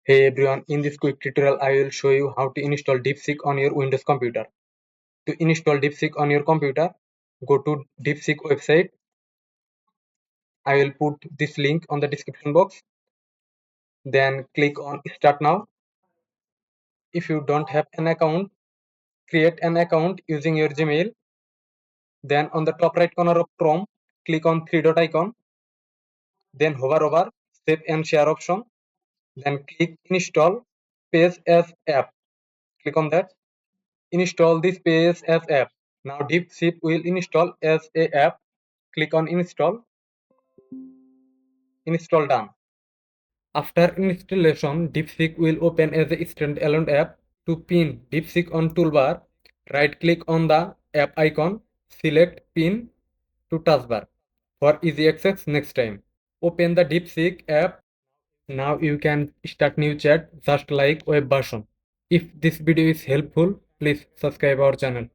Hey everyone, in this quick tutorial I will show you how to install DeepSeek on your Windows computer. To install DeepSeek on your computer, go to DeepSeek website. I will put this link on the description box. Then click on Start Now. If you don't have an account, create an account using your Gmail. Then on the top right corner of Chrome, click on three dot icon. Then hover over Save and Share option. Then click Install Paste as App. Click on that. Install this Paste as App. Now DeepSeek will install as a app. Click on Install. Install done. After installation, DeepSeek will open as a standalone app. To pin DeepSeek on toolbar, right-click on the app icon, select Pin to taskbar for easy access next time. Open the DeepSeek app. Now you can start new chat just like web version. If this video is helpful, please subscribe our channel.